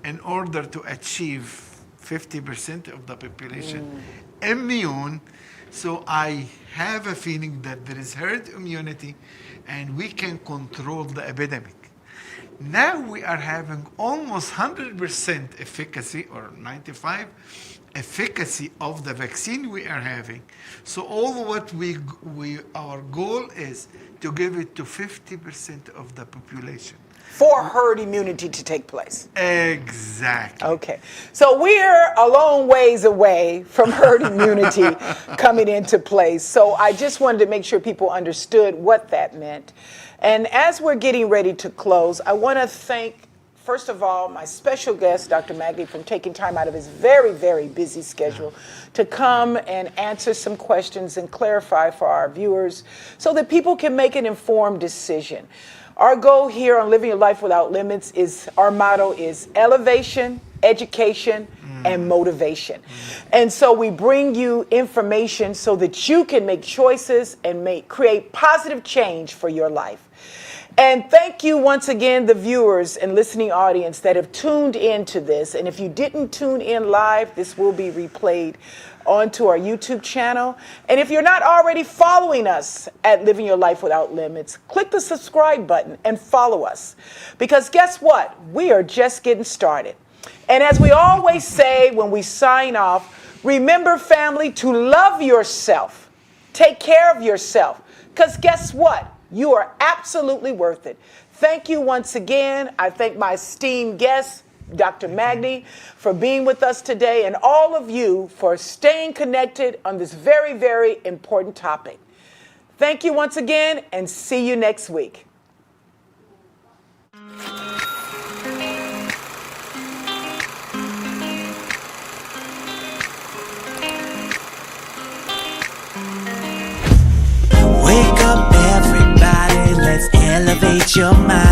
in order to achieve 50% of the population immune. So I have a feeling that there is herd immunity and we can control the epidemic. Now we are having almost 100% efficacy or 95 efficacy of the vaccine we are having. So all what our goal is to give it to 50% of the population. For herd immunity to take place. Exactly. Okay. So we're a long ways away from herd immunity coming into place. So I just wanted to make sure people understood what that meant. And as we're getting ready to close, I want to thank, first of all, my special guest, Dr. Magdy, for taking time out of his very, very busy schedule to come and answer some questions and clarify for our viewers so that people can make an informed decision. Our goal here on Living Your Life Without Limits is, our motto is elevation, education, and motivation. And so we bring you information so that you can make choices and create positive change for your life. And thank you once again, the viewers and listening audience that have tuned into this. And if you didn't tune in live, this will be replayed onto our YouTube channel. And if you're not already following us at Living Your Life Without Limits, click the subscribe button and follow us. Because guess what? We are just getting started. And as we always say when we sign off, remember, family, to love yourself. Take care of yourself. Because guess what? You are absolutely worth it. Thank you once again. I thank my esteemed guest, Dr. Magdy, for being with us today, and all of you for staying connected on this very, very important topic. Thank you once again, and see you next week. Wake up, everybody, let's elevate your mind.